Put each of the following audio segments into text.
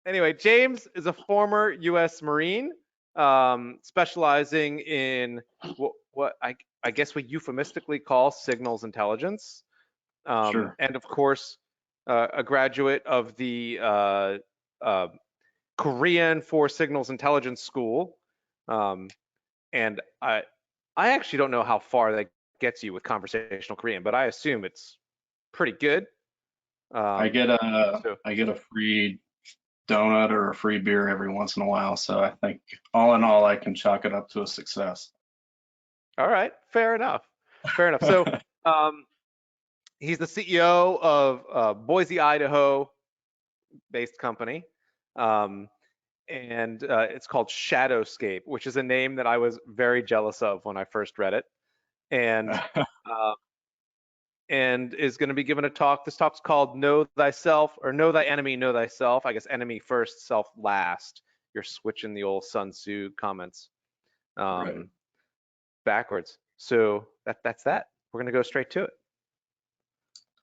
Anyway, James is a former U.S. Marine, specializing in what I guess we euphemistically call signals intelligence, Sure. and of course, a graduate of the Korean for Signals Intelligence School. And I actually don't know how far that gets you with conversational Korean, but I assume it's pretty good. I get a free donut or a free beer every once in a while, so I think all in all I can chalk it up to a success. All right, fair enough. Fair enough. So he's the CEO of Boise, Idaho based company. And it's called Shadowscape, which is a name that I was very jealous of when I first read it. And is going to be given a talk. This talk's called Know Thyself, or Know Thy Enemy, Know Thyself. I guess enemy first, self last. You're switching the old Sun Tzu comments Right. backwards. So that's that. We're going to go straight to it.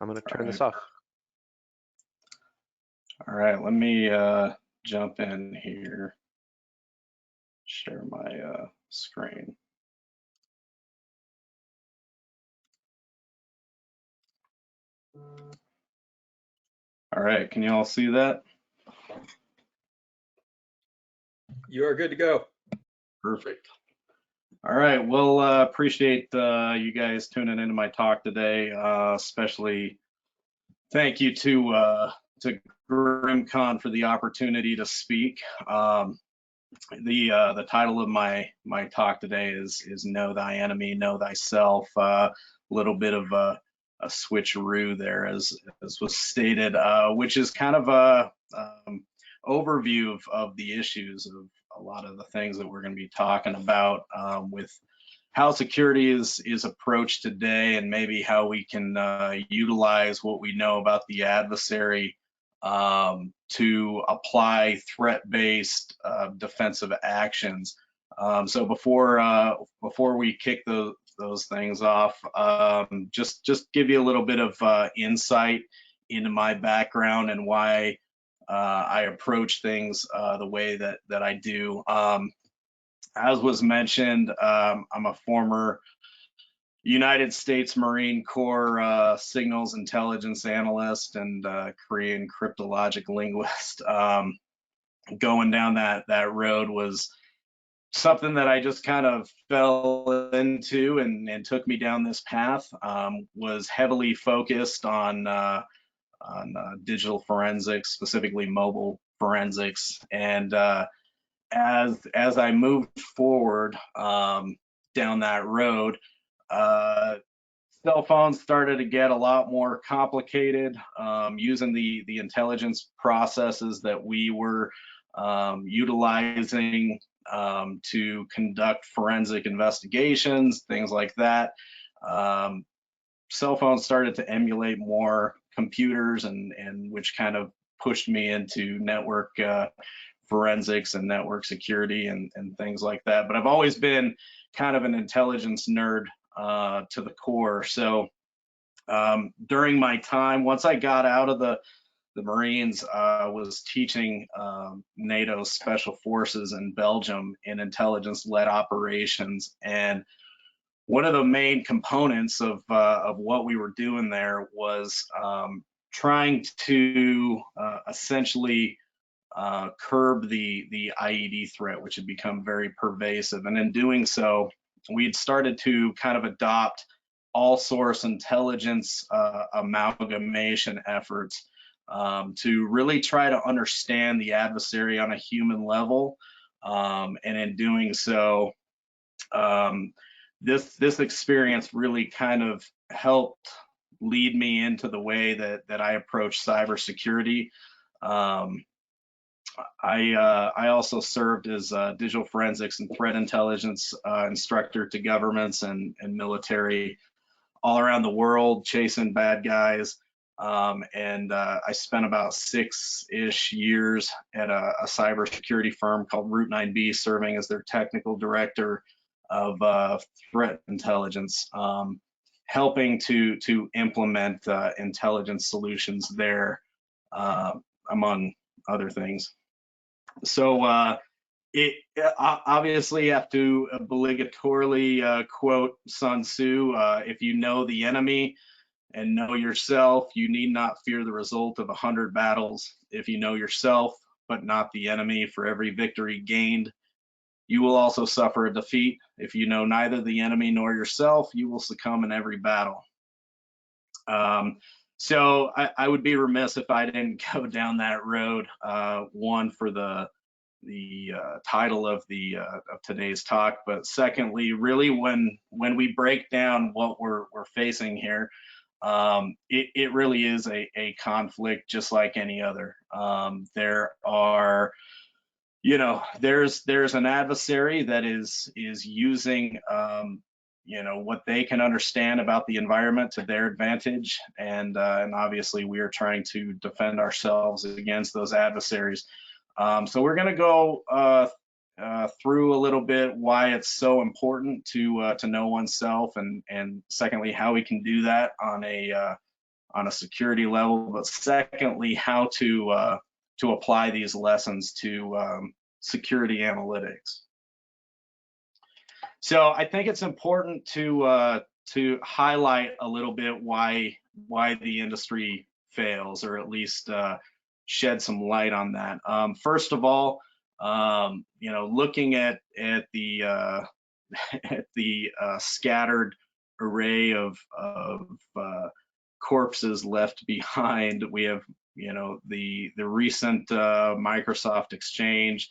I'm going to turn this off. All right, let me jump in here, share my screen. All right, can you all see that? You are good to go. Perfect. All right, well, appreciate you guys tuning into my talk today. Especially thank you to GRIMMCon for the opportunity to speak. The title of my talk today is Know Thy Enemy, Know Thyself. A little bit of a switcheroo there, as was stated, which is kind of a overview of the issues of a lot of the things that we're going to be talking about, with how security is approached today, and maybe how we can utilize what we know about the adversary to apply threat-based defensive actions. So before we kick those things off, just give you a little bit of insight into my background and why I approach things the way that I do. As was mentioned, I'm a former United States Marine Corps signals intelligence analyst and Korean cryptologic linguist. Going down that road was something that I just kind of fell into and took me down this path. Was heavily focused on digital forensics, specifically mobile forensics, and as I moved forward down that road, cell phones started to get a lot more complicated, using the intelligence processes that we were utilizing to conduct forensic investigations, things like that. Cell phones started to emulate more computers, and which kind of pushed me into network forensics and network security and things like that. But I've always been kind of an intelligence nerd to the core. So during my time, once I got out of the Marines, I was teaching NATO Special Forces in Belgium in intelligence-led operations. And one of the main components of what we were doing there was trying to essentially curb the IED threat, which had become very pervasive. And in doing so, we had started to kind of adopt all source intelligence amalgamation efforts to really try to understand the adversary on a human level. And in doing so, this experience really kind of helped lead me into the way that I approach cybersecurity. I also served as digital forensics and threat intelligence instructor to governments and military all around the world, chasing bad guys. And I spent about 6-ish years at a cybersecurity firm called Route 9B, serving as their technical director of threat intelligence, helping to implement intelligence solutions there, among other things. So obviously you have to obligatorily quote Sun Tzu, if you know the enemy and know yourself, you need not fear the result of 100 battles. If you know yourself, but not the enemy, for every victory gained, you will also suffer a defeat. If you know neither the enemy nor yourself, you will succumb in every battle. So I would be remiss if I didn't go down that road. One, for the title of of today's talk, but secondly, really when we break down what we're facing here, it really is a conflict just like any other. There are, there's an adversary that is using what they can understand about the environment to their advantage, and obviously we are trying to defend ourselves against those adversaries. So we're going to go through a little bit why it's so important to know oneself, and secondly, how we can do that on a security level, but secondly, how to apply these lessons to security analytics. So I think it's important to highlight a little bit why the industry fails, or at least shed some light on that. First of all, looking at the at the scattered array of corpses left behind, we have the recent Microsoft Exchange,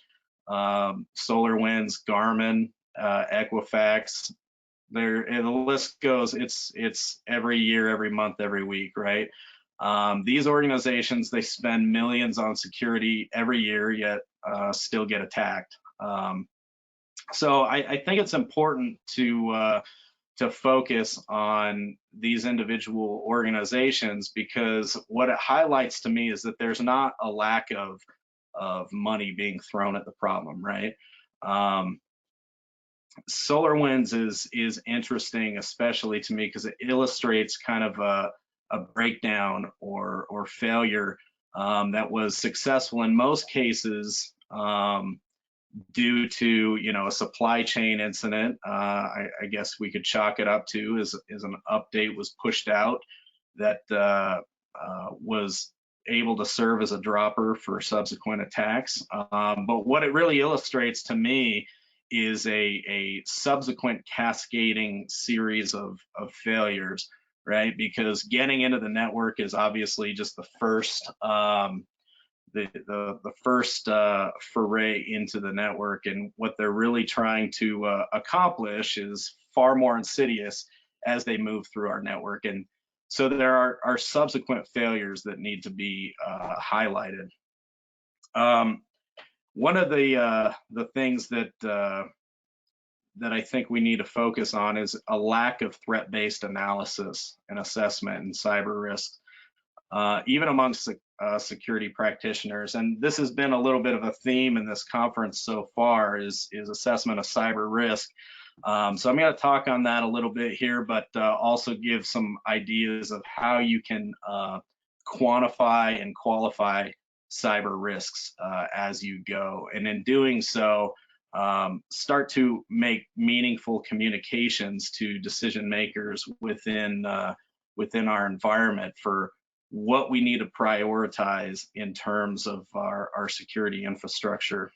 SolarWinds, Garmin, Equifax. The list goes. It's every year, every month, every week, right? These organizations, they spend millions on security every year, yet still get attacked. So I think it's important to focus on these individual organizations, because what it highlights to me is that there's not a lack of money being thrown at the problem, right? SolarWinds is interesting, especially to me, because it illustrates kind of a breakdown or failure that was successful in most cases due to a supply chain incident. I guess we could chalk it up to is an update was pushed out that was able to serve as a dropper for subsequent attacks. But what it really illustrates to me is a subsequent cascading series of failures, right? Because getting into the network is obviously just the first the first foray into the network, and what they're really trying to accomplish is far more insidious as they move through our network. And so there are subsequent failures that need to be highlighted. One of the things that I think we need to focus on is a lack of threat-based analysis and assessment in cyber risks, even amongst security practitioners. And this has been a little bit of a theme in this conference so far, is assessment of cyber risk. So I'm going to talk on that a little bit here, but also give some ideas of how you can quantify and qualify cyber risks as you go. And in doing so, start to make meaningful communications to decision makers within our environment for what we need to prioritize in terms of our security infrastructure.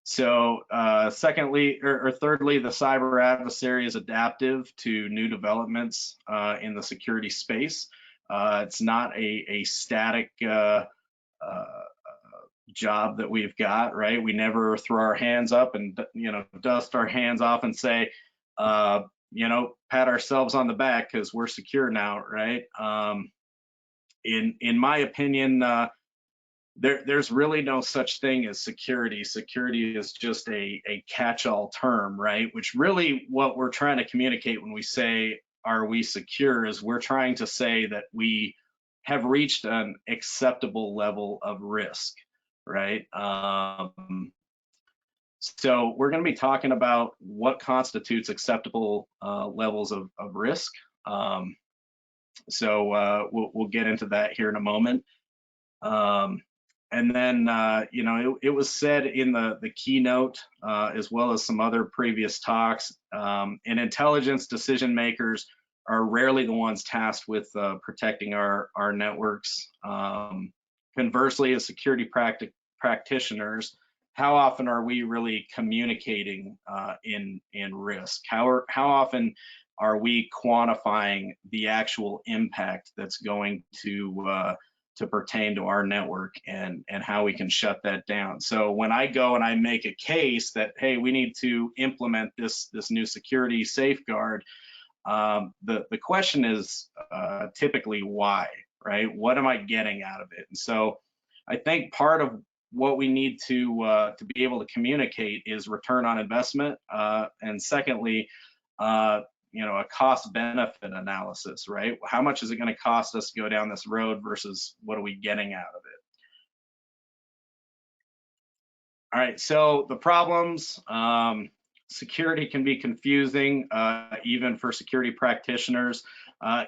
Secondly, or thirdly, the cyber adversary is adaptive to new developments in the security space. It's not a static job that we've got, right? We never throw our hands up and dust our hands off and say, pat ourselves on the back because we're secure now, right? In my opinion, there's really no such thing as security. Security is just a catch-all term, right? Which really what we're trying to communicate when we say, are we secure, is we're trying to say that we have reached an acceptable level of risk, right? So we're going to be talking about what constitutes acceptable levels of risk. So we'll get into that here in a moment. And then, it was said in the keynote, as well as some other previous talks, and intelligence decision makers are rarely the ones tasked with protecting our networks. Conversely, as security practitioners, how often are we really communicating in risk? How often are we quantifying the actual impact that's going to pertain to our network and how we can shut that down? So when I go and I make a case that, hey, we need to implement this new security safeguard, the question is typically why, right? What am I getting out of it? And so I think part of what we need to be able to communicate is return on investment, and secondly, a cost benefit analysis, right? How much is it going to cost us to go down this road versus what are we getting out of it? All right, so the problems, security can be confusing, even for security practitioners.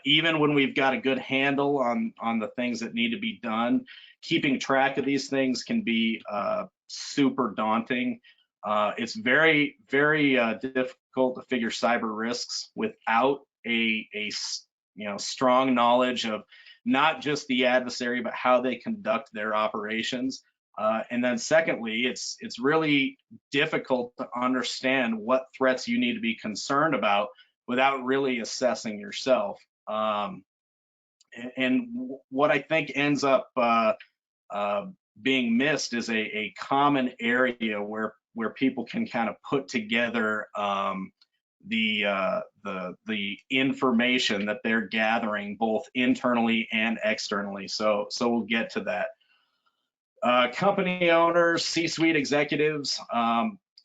Even when we've got a good handle on the things that need to be done, keeping track of these things can be super daunting. It's very, very difficult to figure cyber risks without a strong knowledge of not just the adversary, but how they conduct their operations. And then secondly, it's really difficult to understand what threats you need to be concerned about without really assessing yourself. And what I think ends up being missed is a common area where people can kind of put together the information that they're gathering both internally and externally. So we'll get to that. Company owners, C-suite executives,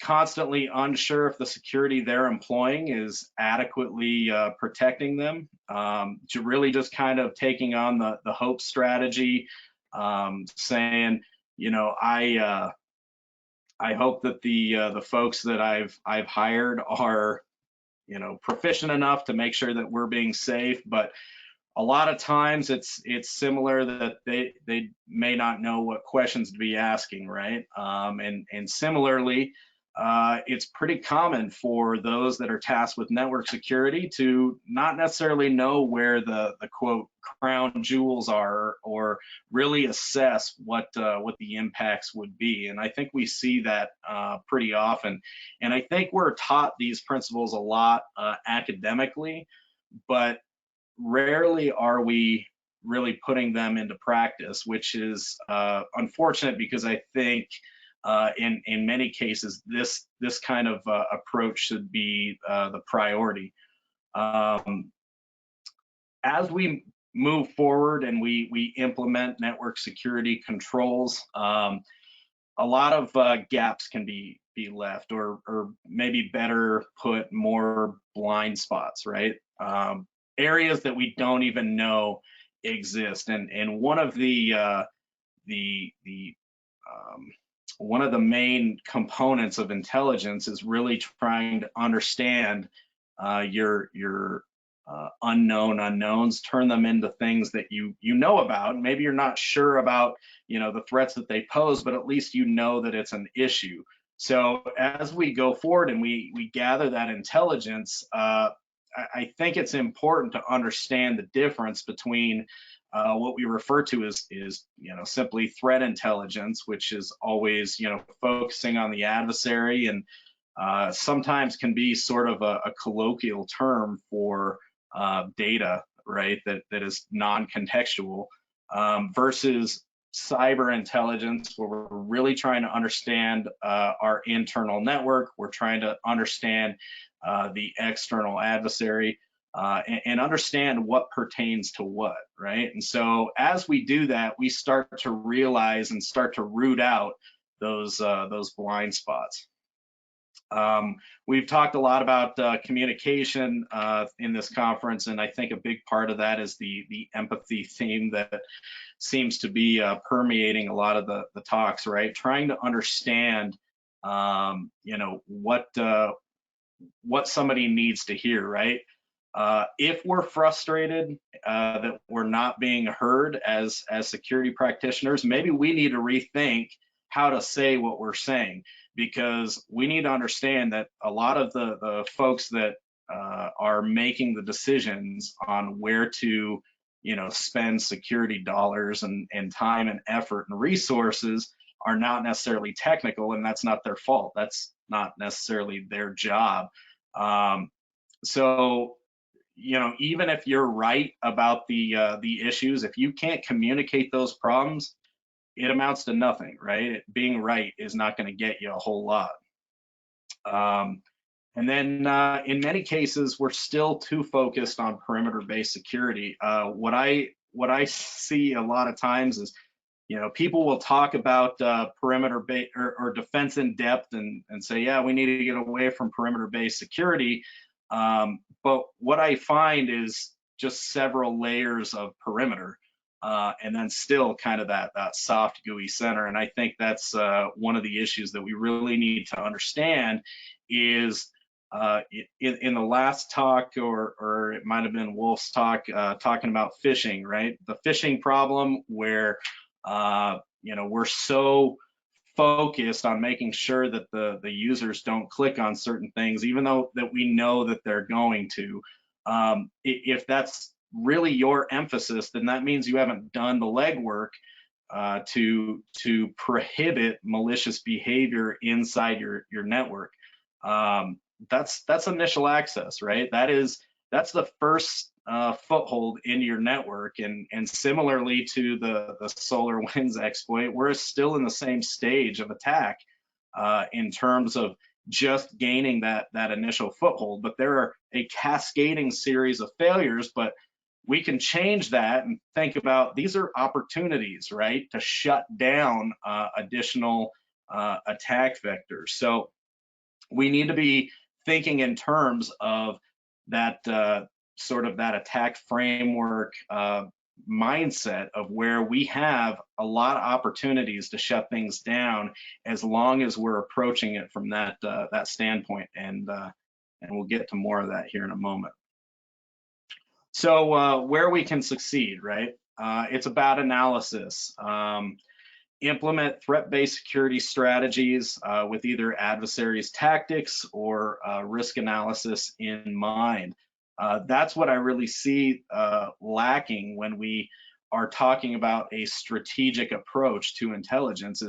constantly unsure if the security they're employing is adequately protecting them, to really just kind of taking on the hope strategy, saying, I hope that the folks that I've hired are, proficient enough to make sure that we're being safe, but a lot of times it's similar that they may not know what questions to be asking, right? And similarly, it's pretty common for those that are tasked with network security to not necessarily know where the quote crown jewels are, or really assess what the impacts would be. And I think we see that pretty often. And I think we're taught these principles a lot academically, but rarely are we really putting them into practice, which is unfortunate, because I think in many cases this kind of approach should be the priority. As we move forward and we implement network security controls, a lot of gaps can be left, or maybe better put, more blind spots, right? Areas that we don't even know exist. And one of the one of the main components of intelligence is really trying to understand your unknown unknowns, turn them into things that you know about. Maybe you're not sure about the threats that they pose, but at least you know that it's an issue. So as we go forward and we gather that intelligence, I think it's important to understand the difference between what we refer to as simply threat intelligence, which is always focusing on the adversary, and sometimes can be sort of a colloquial term for data, right? That is non-contextual, versus cyber intelligence, where we're really trying to understand our internal network. We're trying to understand the external adversary, and understand what pertains to what, right? And so as we do that, we start to realize and start to root out those blind spots. We've talked a lot about communication in this conference, and I think a big part of that is the empathy theme that seems to be permeating a lot of the talks, right? Trying to understand what somebody needs to hear, right? If we're frustrated that we're not being heard as security practitioners, maybe we need to rethink how to say what we're saying, because we need to understand that a lot of the folks that are making the decisions on where to, spend security dollars and time and effort and resources are not necessarily technical, and that's not their fault. That's not necessarily their job. So, even if you're right about the issues, if you can't communicate those problems, it amounts to nothing, right? Being right is not going to get you a whole lot. And then in many cases, we're still too focused on perimeter-based security. What I see a lot of times is, people will talk about perimeter-based or defense in depth and say, yeah, we need to get away from perimeter-based security. But what I find is just several layers of perimeter, and then still kind of that soft, gooey center. And I think that's one of the issues that we really need to understand is in the last talk, or it might have been Wolf's talk, talking about phishing, right? The phishing problem where, we're so focused on making sure that the users don't click on certain things, even though that we know that they're going to. If that's really your emphasis, then that means you haven't done the legwork to prohibit malicious behavior inside your network. That's initial access, right? That's the first foothold into your network, and similarly to the Solarwinds exploit, we're still in the same stage of attack in terms of just gaining that initial foothold. But there are a cascading series of failures, but we can change that and think about these are opportunities, right, to shut down additional attack vectors. So we need to be thinking in terms of that sort of that attack framework mindset of where we have a lot of opportunities to shut things down as long as we're approaching it from that standpoint, and we'll get to more of that here in a moment. So where we can succeed, right? It's about analysis. Implement threat-based security strategies with either adversaries' tactics or risk analysis in mind. That's what I really see lacking when we are talking about a strategic approach to intelligence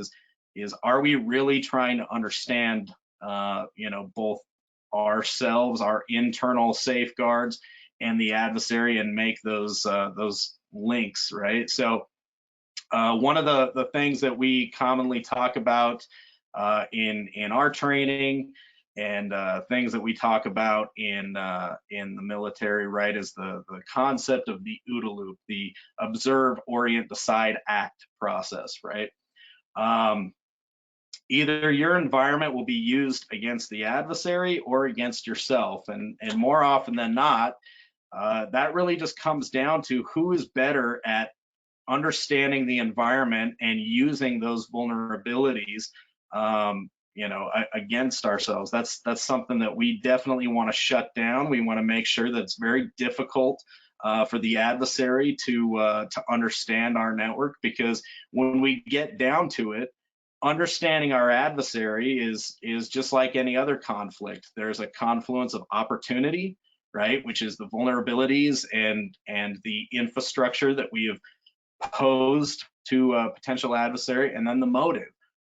is are we really trying to understand both ourselves, our internal safeguards, and the adversary, and make those links, right? So one of the things that we commonly talk about in our training, and things that we talk about in the military, right, is the concept of the OODA loop, the observe, orient, decide, act process, right? Either your environment will be used against the adversary or against yourself, and more often than not, that really just comes down to who is better at understanding the environment and using those vulnerabilities against ourselves. That's something that we definitely want to shut down. We want to make sure that it's very difficult for the adversary to understand our network, because when we get down to it, understanding our adversary is just like any other conflict. There's a confluence of opportunity, right, which is the vulnerabilities and the infrastructure that we have posed to a potential adversary, and then the motive,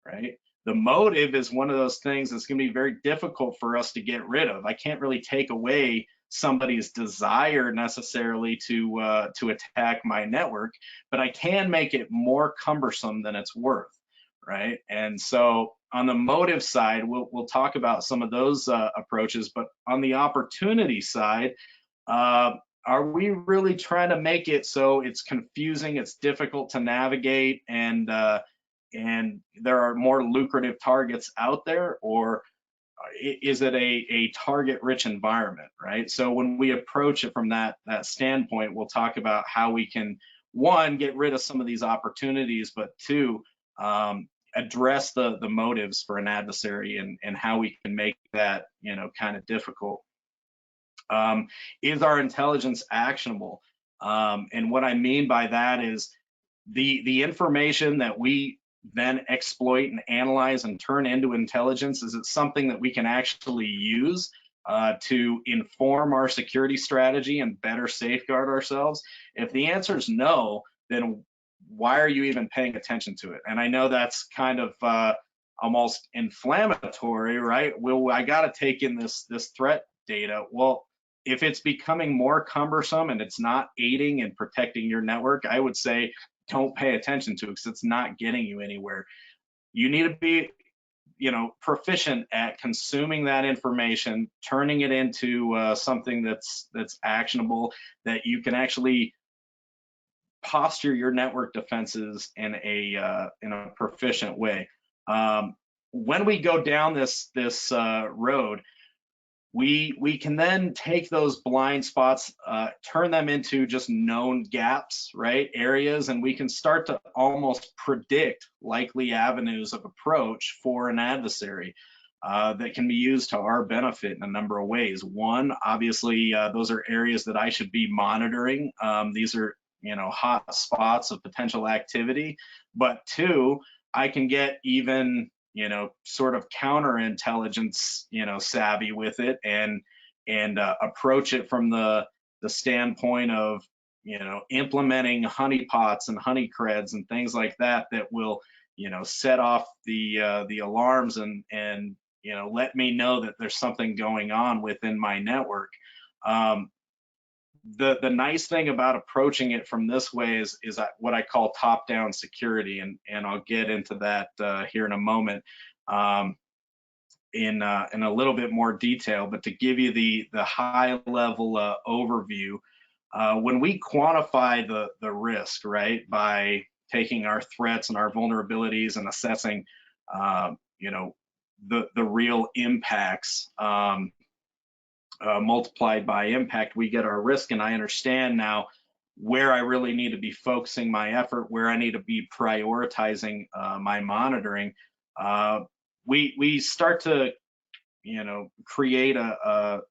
right? The motive is one of those things that's going to be very difficult for us to get rid of. I can't really take away somebody's desire necessarily to attack my network, but I can make it more cumbersome than it's worth, right? And so on the motive side, we'll talk about some of those approaches, but on the opportunity side, are we really trying to make it so it's confusing, it's difficult to navigate, and there are more lucrative targets out there, or is it a target-rich environment, right? So when we approach it from that standpoint, we'll talk about how we can, one, get rid of some of these opportunities, but two, address the motives for an adversary and how we can make that kind of difficult. Is our intelligence actionable? And what I mean by that is the information that we then exploit and analyze and turn into intelligence, is it something that we can actually use to inform our security strategy and better safeguard ourselves? If the answer is no, then why are you even paying attention to it? And I know that's kind of almost inflammatory, right? Well, I got to take in this threat data. Well, if it's becoming more cumbersome and it's not aiding in protecting your network, I would say don't pay attention to it, because it's not getting you anywhere. You need to be, proficient at consuming that information, turning it into something that's actionable, that you can actually posture your network defenses in a proficient way. When we go down this road, we can then take those blind spots, turn them into just known gaps, right? Areas, and we can start to almost predict likely avenues of approach for an adversary that can be used to our benefit in a number of ways. One, obviously, those are areas that I should be monitoring. These are hot spots of potential activity. But two, I can get even sort of counterintelligence, savvy with it, and approach it from the standpoint of, implementing honeypots and honey creds and things like that will, set off the alarms and let me know that there's something going on within my network. The nice thing about approaching it from this way is what I call top-down security, and I'll get into that here in a moment in a little bit more detail. But to give you the high-level overview, when we quantify the risk, right, by taking our threats and our vulnerabilities and assessing, the real impacts. Multiplied by impact, we get our risk, and I understand now where I really need to be focusing my effort, where I need to be prioritizing my monitoring. We start to, create a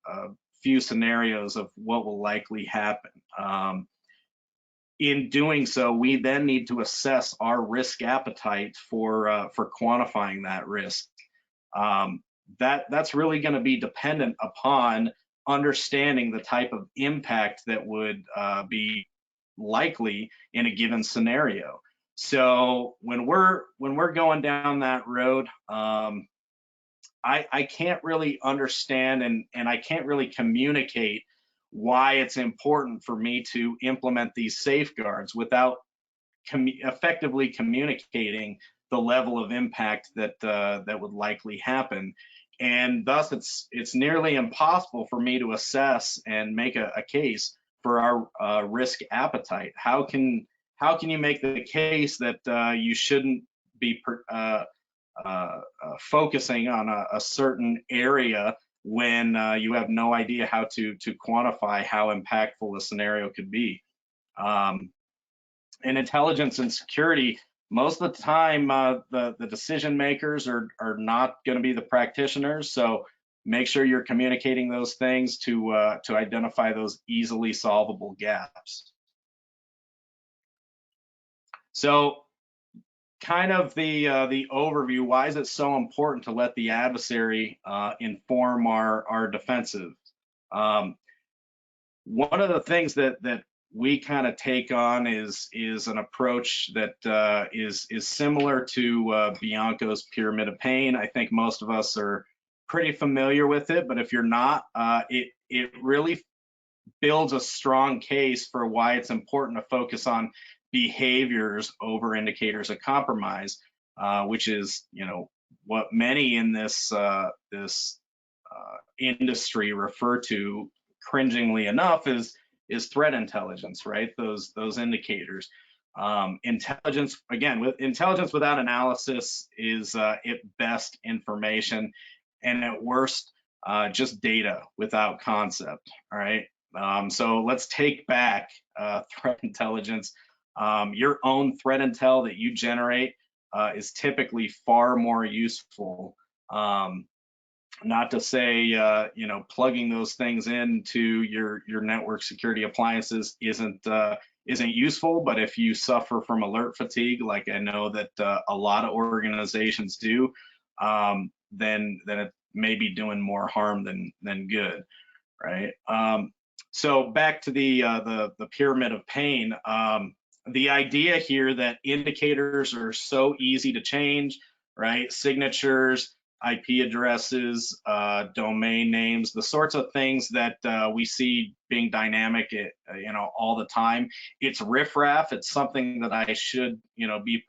few scenarios of what will likely happen. In doing so, we then need to assess our risk appetite for quantifying that risk. That's really going to be dependent upon understanding the type of impact that would be likely in a given scenario. So when we're going down that road, I can't really understand and I can't really communicate why it's important for me to implement these safeguards without effectively communicating the level of impact that would likely happen. And thus it's nearly impossible for me to assess and make a case for our risk appetite. How can you make the case that you shouldn't be focusing on a certain area when you have no idea how to quantify how impactful the scenario could be? In intelligence and security, most of the time, the decision makers are not going to be the practitioners. So make sure you're communicating those things to identify those easily solvable gaps. So kind of the overview, why is it so important to let the adversary inform our defensive? One of the things that we kind of take on is an approach that is similar to Bianco's Pyramid of Pain. I think most of us are pretty familiar with it, but if you're not, it really builds a strong case for why it's important to focus on behaviors over indicators of compromise, which is what many in this industry refer to, cringingly enough, is threat intelligence, right? Those indicators. Intelligence, again, with intelligence without analysis is at best information, and at worst just data without concept. All right. So let's take back threat intelligence. Your own threat intel that you generate is typically far more useful Not to say, you know, plugging those things into your network security appliances isn't useful, but if you suffer from alert fatigue, like I know that a lot of organizations do, then it may be doing more harm than good, right? So back to the pyramid of pain. The idea here that indicators are so easy to change, right? Signatures, IP addresses, domain names, the sorts of things that we see being dynamic, you know, all the time. It's riffraff. It's something that I should, you know, be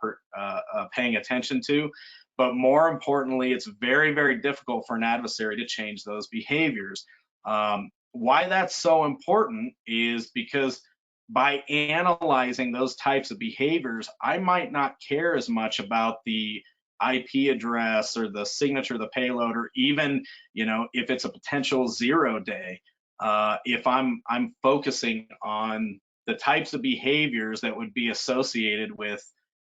paying attention to. But more importantly, it's very, very difficult for an adversary to change those behaviors. Why that's so important is because by analyzing those types of behaviors, I might not care as much about the IP address or the signature of the payload, or even, you know, if it's a potential 0-day. If I'm focusing on the types of behaviors that would be associated with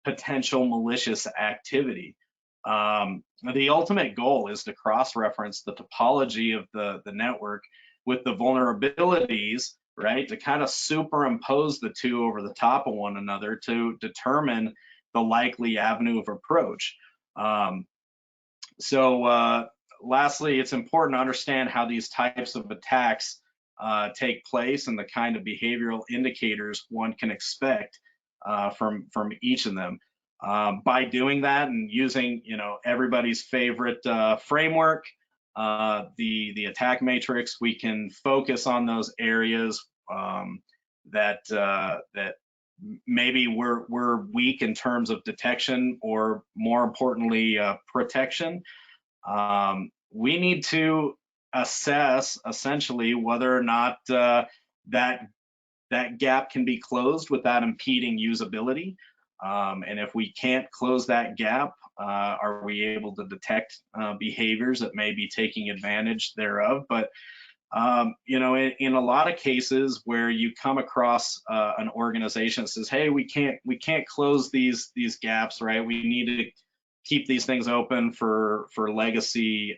potential malicious activity. The ultimate goal is to cross-reference the topology of the network with the vulnerabilities, right, to kind of superimpose the two over the top of one another to determine the likely avenue of approach. Lastly, it's important to understand how these types of attacks take place and the kind of behavioral indicators one can expect from each of them. By doing that and using, you know, everybody's favorite framework, the attack matrix, we can focus on those areas that maybe we're weak in terms of detection, or more importantly, protection. We need to assess essentially whether or not that gap can be closed without impeding usability. And if we can't close that gap, are we able to detect behaviors that may be taking advantage thereof? But you know, in a lot of cases where you come across an organization that says, "Hey, we can't close these gaps, right? We need to keep these things open for legacy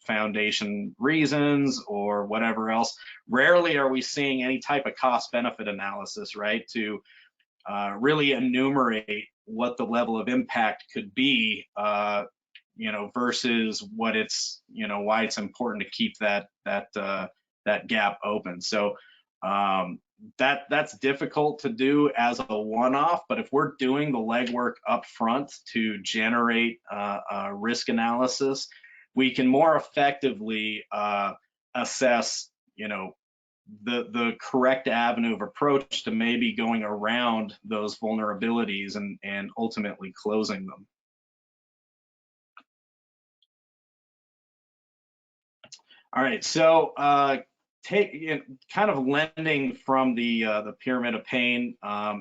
foundation reasons or whatever else." Rarely are we seeing any type of cost-benefit analysis, right, to really enumerate what the level of impact could be, you know, versus what it's, you know, why it's important to keep that gap open. So that's difficult to do as a one-off, but if we're doing the legwork up front to generate a risk analysis, we can more effectively assess, you know, the correct avenue of approach to maybe going around those vulnerabilities and ultimately closing them. All right, so kind of lending from the pyramid of pain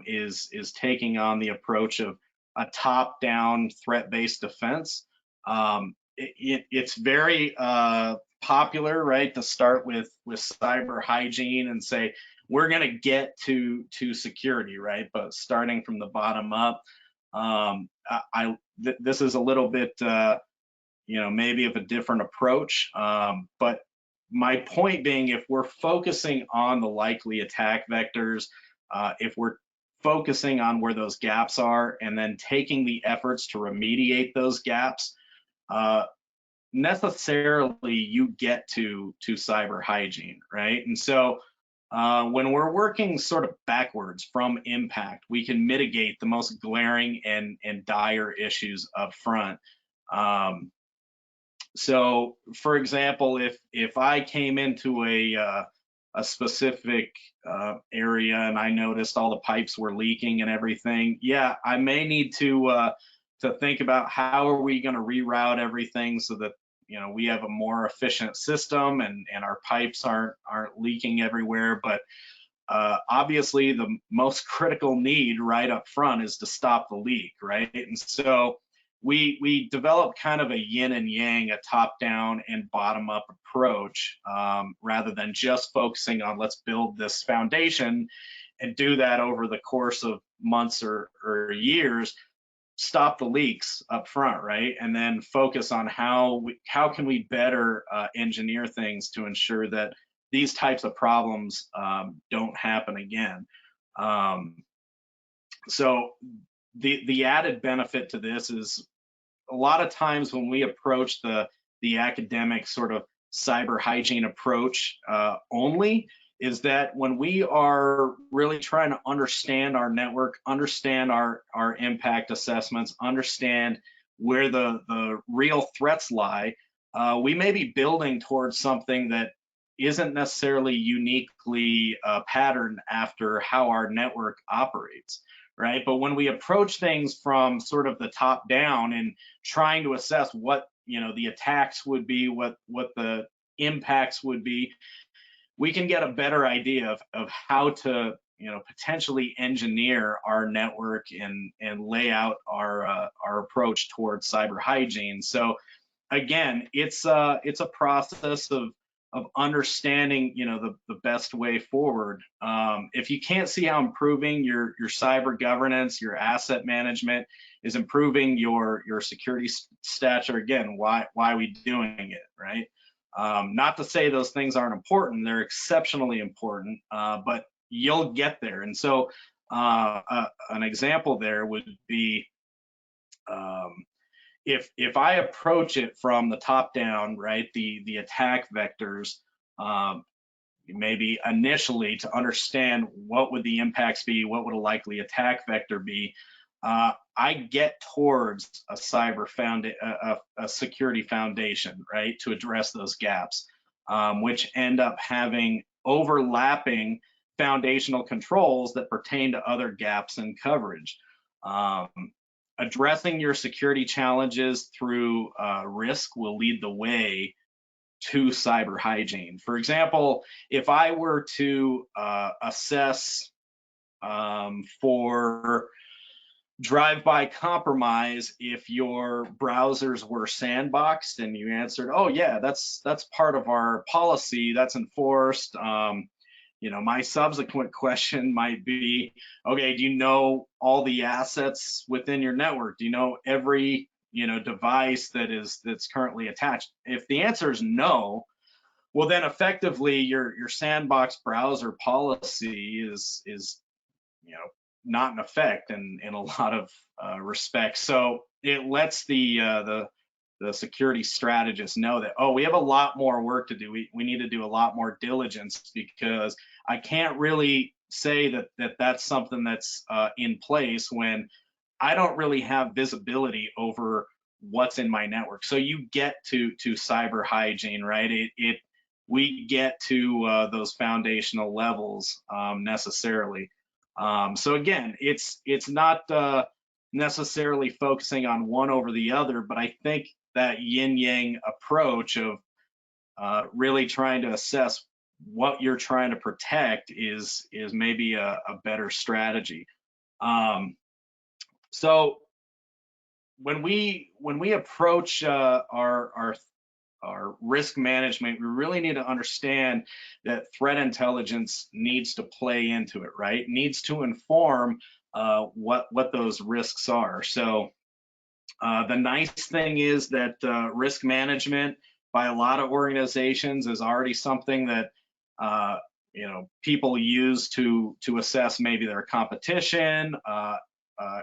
is taking on the approach of a top-down threat-based defense. It's very popular, right, to start with cyber hygiene and say we're going to get to security, right? But starting from the bottom up, this is a little bit, you know, maybe of a different approach. But my point being, if we're focusing on the likely attack vectors, if we're focusing on where those gaps are and then taking the efforts to remediate those gaps, necessarily you get to cyber hygiene, right? And so when we're working sort of backwards from impact, we can mitigate the most glaring and dire issues up front. So, for example, if I came into a specific area and I noticed all the pipes were leaking and everything, yeah, I may need to think about how are we going to reroute everything so that, you know, we have a more efficient system and our pipes aren't leaking everywhere. But obviously, the most critical need right up front is to stop the leak, right? And so we develop kind of a yin and yang, a top-down and bottom-up approach, rather than just focusing on let's build this foundation and do that over the course of months or years. stop the leaks up front, right? And then focus on how can we better engineer things to ensure that these types of problems don't happen again. So the added benefit to this is a lot of times when we approach the academic sort of cyber hygiene approach only, is that when we are really trying to understand our network, understand our impact assessments, understand where the real threats lie, we may be building towards something that isn't necessarily uniquely patterned after how our network operates, right? But when we approach things from sort of the top down and trying to assess what the attacks would be, what the impacts would be, we can get a better idea of how to potentially engineer our network and lay out our approach towards cyber hygiene. So again, it's a process of understanding the best way forward. If you can't see how improving your cyber governance, your asset management is improving your security stature, again, why are we doing it, right? Not to say those things aren't important, they're exceptionally important, but you'll get there. And so an example there would be if I approach it from the top down, right, the attack vectors, maybe initially to understand what would the impacts be, what would a likely attack vector be, I get towards a security foundation, right, to address those gaps, which end up having overlapping foundational controls that pertain to other gaps in coverage. Addressing your security challenges through risk will lead the way to cyber hygiene. For example, if I were to assess for drive-by compromise if your browsers were sandboxed and you answered, oh yeah, that's part of our policy, that's enforced, my subsequent question might be, okay, do you know all the assets within your network? Do you know every device that's currently attached? If the answer is no, well then effectively your sandbox browser policy is not in effect in a lot of respects. So it lets the security strategists know that, oh, we have a lot more work to do. We need to do a lot more diligence, because I can't really say that that's something that's in place when I don't really have visibility over what's in my network. So you get to cyber hygiene, right? We get to those foundational levels necessarily. So again, it's not necessarily focusing on one over the other, but I think that yin-yang approach of really trying to assess what you're trying to protect is maybe a better strategy. So when we approach our risk management, we really need to understand that threat intelligence needs to play into it, right? It needs to inform what those risks are. So the nice thing is that risk management by a lot of organizations is already something that people use to assess maybe their competition.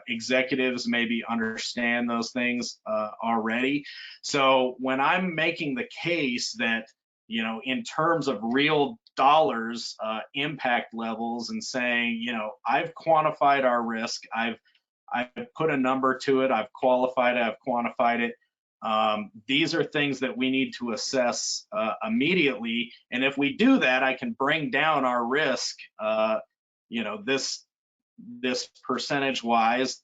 Executives maybe understand those things already. So when I'm making the case that, in terms of real dollars, impact levels, and saying, I've quantified our risk, I've put a number to it, I've qualified it, I've quantified it. These are things that we need to assess immediately. And if we do that, I can bring down our risk, this percentage wise,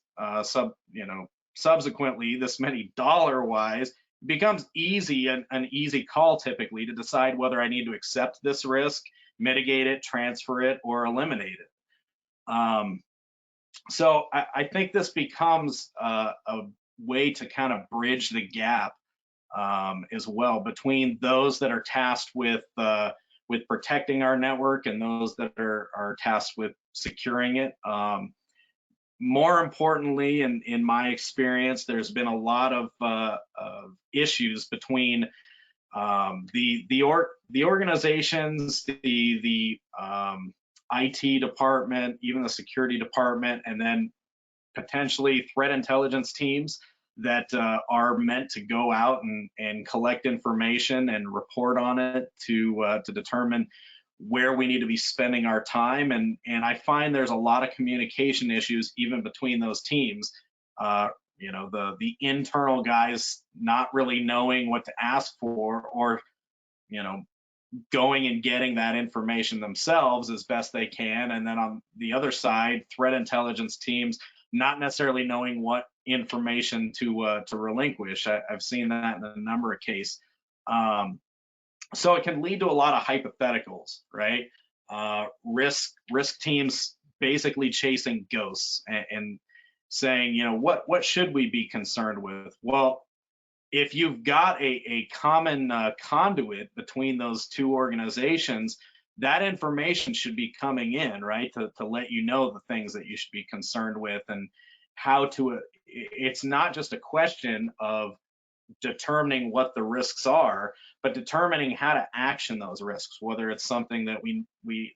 subsequently this many dollar wise. It becomes an easy call typically to decide whether I need to accept this risk, mitigate it, transfer it, or eliminate it. So I think this becomes a way to kind of bridge the gap as well between those that are tasked with protecting our network and those that are tasked with securing it. more importantly, in my experience, there's been a lot of issues between the organizations, the IT department, even the security department, and then potentially threat intelligence teams that are meant to go out and collect information and report on it to determine where we need to be spending our time. And I find there's a lot of communication issues even between those teams. You know, the internal guys not really knowing what to ask for, or, you know, going and getting that information themselves as best they can. And then on the other side, threat intelligence teams not necessarily knowing what information to relinquish. I've seen that in a number of cases. So it can lead to a lot of hypotheticals, right? Risk teams basically chasing ghosts and saying, you know, what should we be concerned with? Well, if you've got a common conduit between those two organizations, that information should be coming in, right, to let you know the things that you should be concerned with and how to. It's not just a question of determining what the risks are, but determining how to action those risks, whether it's something that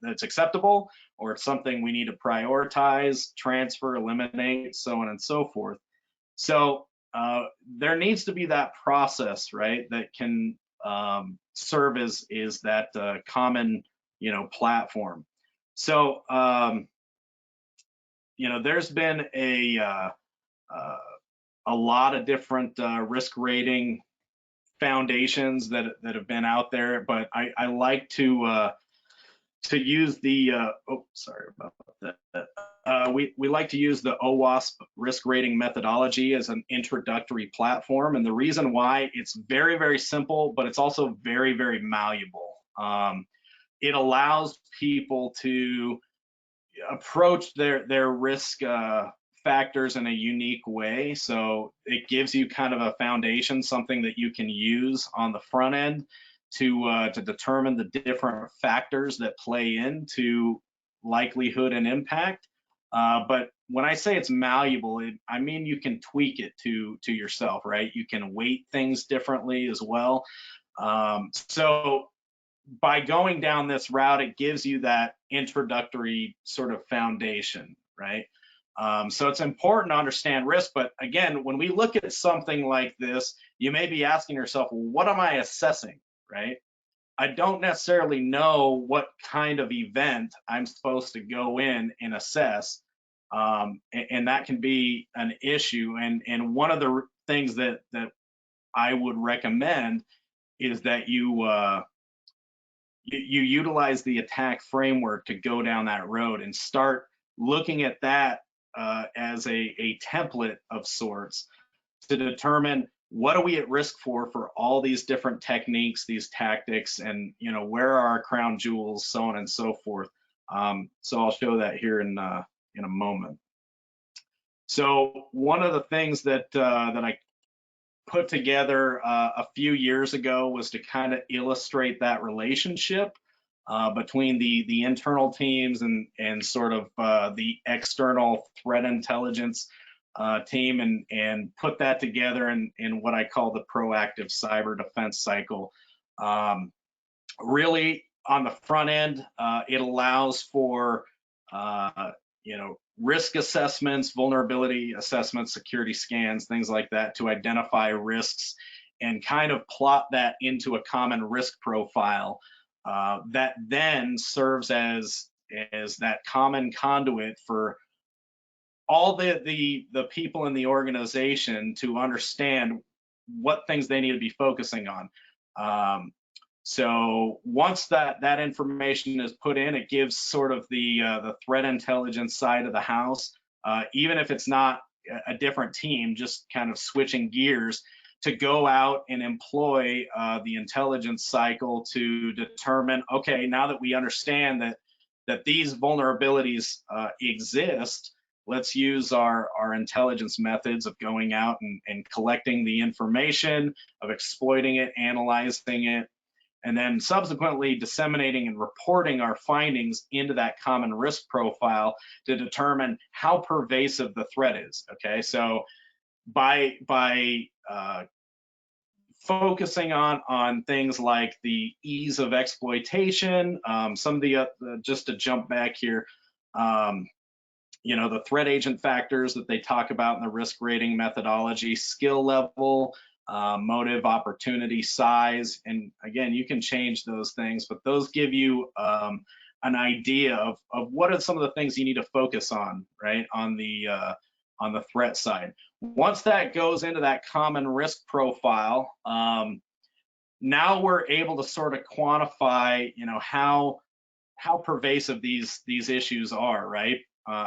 that's acceptable, or it's something we need to prioritize, transfer, eliminate, so on and so forth. So there needs to be that process, right, that can serve as that common, you know, platform. So you know, there's been a lot of different risk rating foundations that have been out there, but I like to use the oh, sorry about that. We like to use the Owasp risk rating methodology as an introductory platform, and the reason why, it's very, very simple, but it's also very, very malleable. It allows people to approach their risk factors in a unique way. So it gives you kind of a foundation, something that you can use on the front end to determine the different factors that play into likelihood and impact. But when I say it's malleable, I mean you can tweak it to yourself, right? You can weight things differently as well. So by going down this route, it gives you that introductory sort of foundation, right? So it's important to understand risk, but again, when we look at something like this, you may be asking yourself, well, what am I assessing, right? I don't necessarily know what kind of event I'm supposed to go in and assess, and that can be an issue. And one of the things that I would recommend is that you utilize the attack framework to go down that road and start looking at that as a template of sorts to determine what are we at risk for all these different techniques, these tactics, and, you know, where are our crown jewels, so on and so forth. So I'll show that here in a moment. So one of the things that I put together a few years ago was to kind of illustrate that relationship between the internal teams and sort of the external threat intelligence team, and put that together in what I call the proactive cyber defense cycle. Really, on the front end, it allows for you know, risk assessments, vulnerability assessments, security scans, things like that, to identify risks and kind of plot that into a common risk profile that then serves as that common conduit for all the people in the organization to understand what things they need to be focusing on. So once that information is put in, it gives sort of the threat intelligence side of the house, even if it's not a different team, just kind of switching gears to go out and employ the intelligence cycle to determine, okay, now that we understand that these vulnerabilities exist, let's use our intelligence methods of going out and collecting the information, of exploiting it, analyzing it, and then subsequently disseminating and reporting our findings into that common risk profile to determine how pervasive the threat is. Okay, so by focusing on things like the ease of exploitation, some of the just to jump back here, you know, the threat agent factors that they talk about in the risk rating methodology, skill level, motive, opportunity, size, and again, you can change those things, but those give you an idea of what are some of the things you need to focus on, right, on the threat side. Once that goes into that common risk profile, now we're able to sort of quantify, you know, how pervasive these issues are, right?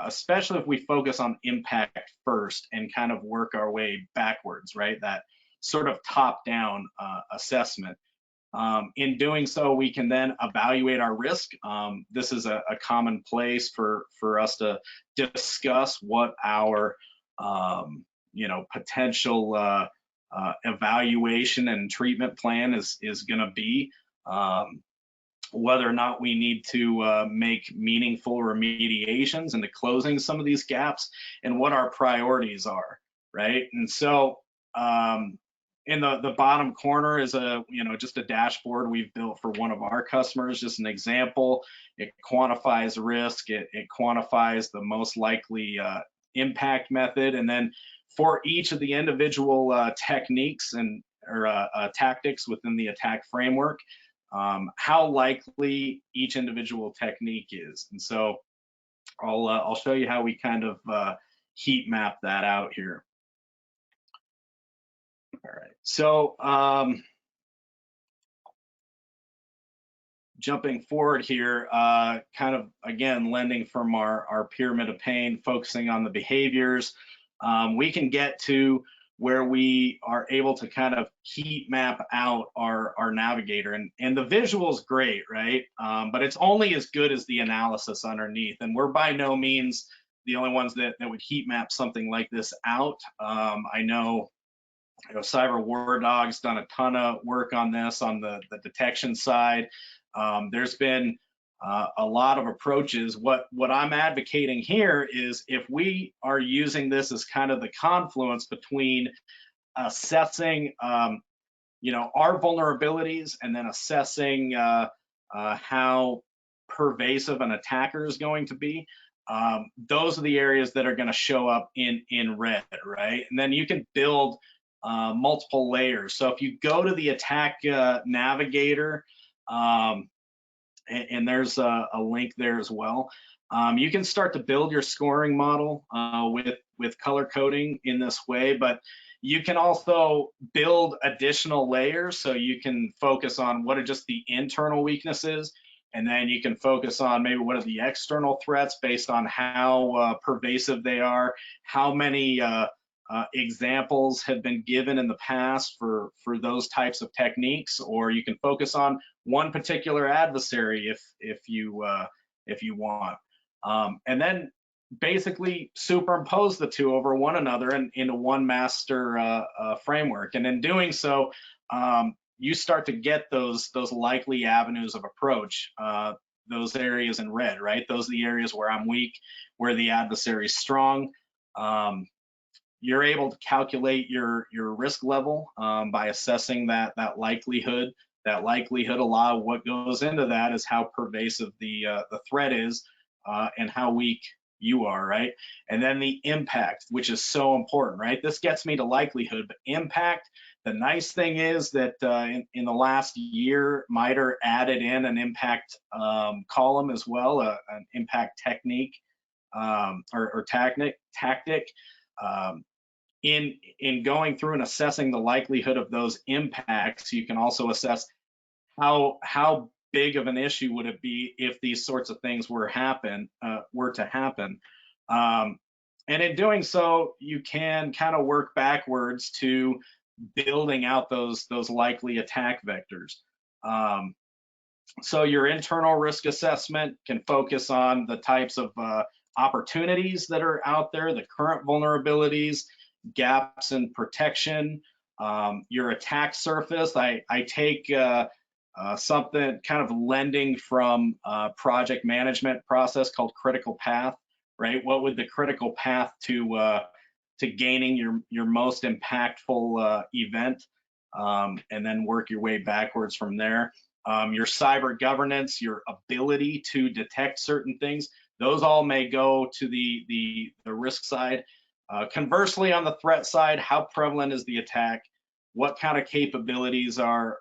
Especially if we focus on impact first and kind of work our way backwards, right? That sort of top-down assessment. In doing so, we can then evaluate our risk. This is a common place for us to discuss what our you know, potential evaluation and treatment plan is going to be. Whether or not we need to make meaningful remediations into closing some of these gaps, and what our priorities are, right? And so in the bottom corner is you know, just a dashboard we've built for one of our customers, just an example. It quantifies risk, it quantifies the most likely impact method, and then for each of the individual techniques or tactics within the attack framework, how likely each individual technique is. And so I'll show you how we kind of heat map that out here. All right, so jumping forward here, kind of again lending from our pyramid of pain, focusing on the behaviors, we can get to where we are able to kind of heat map out our navigator, and the visual is great, right? But it's only as good as the analysis underneath, and we're by no means the only ones that would heat map something like this out. I know, Cyber War Dog's done a ton of work on this on the detection side. There's been a lot of approaches. What I'm advocating here is, if we are using this as kind of the confluence between assessing, you know, our vulnerabilities and then assessing how pervasive an attacker is going to be, those are the areas that are going to show up in red, right? And then you can build multiple layers. So if you go to the attack navigator, and there's a link there as well, you can start to build your scoring model with color coding in this way, but you can also build additional layers. So you can focus on what are just the internal weaknesses, and then you can focus on maybe what are the external threats based on how pervasive they are, how many examples have been given in the past for those types of techniques, or you can focus on one particular adversary if you want, and then basically superimpose the two over one another and into one master framework. And in doing so, you start to get those likely avenues of approach, those areas in red, right? Those are the areas where I'm weak, where the adversary is strong. You're able to calculate your risk level by assessing that likelihood. That likelihood, a lot of what goes into that is how pervasive the threat is and how weak you are, right? And then the impact, which is so important, right? This gets me to likelihood, but impact, the nice thing is that in the last year, MITRE added in an impact column as well, an impact technique or tactic. In going through and assessing the likelihood of those impacts, you can also assess how big of an issue would it be if these sorts of things were to happen. And in doing so, you can kind of work backwards to building out those likely attack vectors. So your internal risk assessment can focus on the types of opportunities that are out there, the current vulnerabilities, gaps in protection, your attack surface. I take something kind of lending from a project management process called critical path, right? What would the critical path to gaining your most impactful event, and then work your way backwards from there. Your cyber governance, your ability to detect certain things, those all may go to the risk side. Conversely, on the threat side, how prevalent is the attack? What kind of capabilities are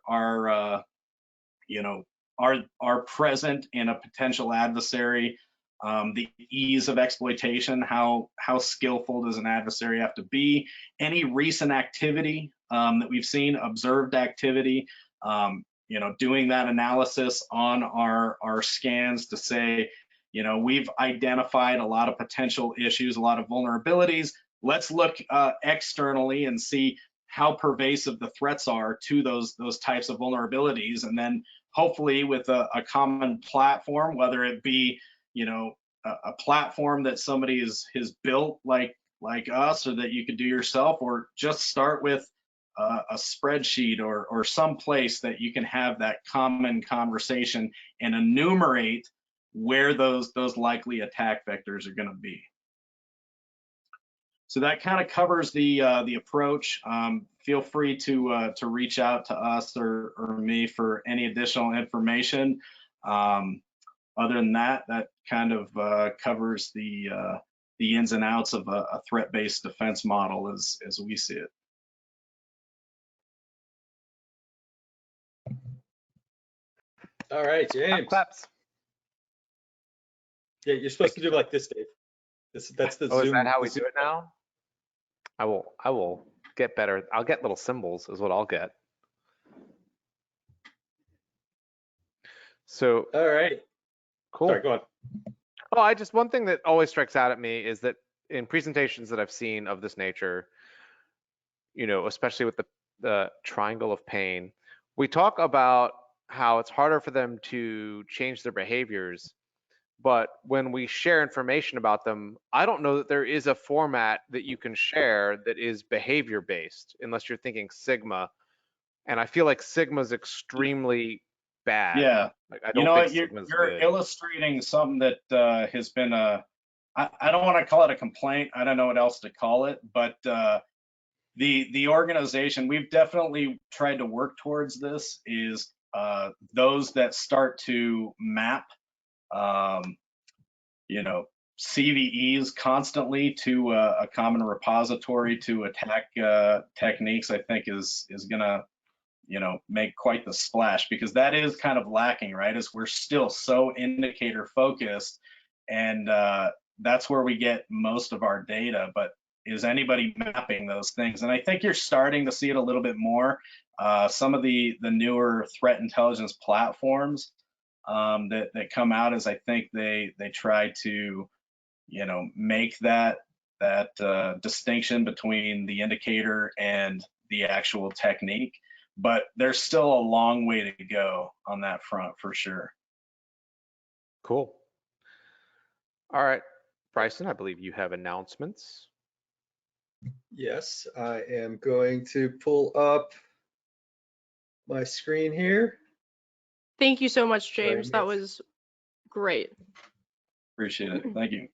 present in a potential adversary? The ease of exploitation, how skillful does an adversary have to be? Any recent activity that we've seen, observed activity, doing that analysis on our scans to say, we've identified a lot of potential issues, a lot of vulnerabilities. Let's look externally and see how pervasive the threats are to those types of vulnerabilities, and then hopefully with a common platform, whether it be a platform that somebody has built like us, or that you could do yourself, or just start with a spreadsheet or some place that you can have that common conversation and enumerate where those likely attack vectors are going to be. So that kind of covers the approach. Feel free to reach out to us or me for any additional information. Other than that, that kind of covers the ins and outs of a threat-based defense model as we see it. All right, James. Claps. Yeah, you're supposed to do it like this, Dave. That's the Oh, Zoom. is that how we the do it now? I will get better. I'll get little symbols is what I'll get. So, All right. cool. Sorry, go on. Oh, one thing that always strikes out at me is that in presentations that I've seen of this nature, especially with the triangle of pain, we talk about how it's harder for them to change their behaviors. But when we share information about them, I don't know that there is a format that you can share that is behavior based, unless you're thinking Sigma. And I feel like Sigma's extremely bad. Yeah. Like, I don't think Sigma's you're good. illustrating something that has been I don't want to call it a complaint. I don't know what else to call it, but the organization, we've definitely tried to work towards this, is those that start to map CVEs constantly to a common repository to attack techniques, I think is gonna make quite the splash, because that is kind of lacking, right? As we're still so indicator focused, and that's where we get most of our data. But is anybody mapping those things? And I think you're starting to see it a little bit more. Some of the newer threat intelligence platforms that come out, is I think they try to make that distinction between the indicator and the actual technique. But there's still a long way to go on that front for sure. Cool. All right, Bryson, I believe you have announcements. Yes, I am going to pull up my screen here. Thank you so much, James. That was great. Appreciate it. Thank you.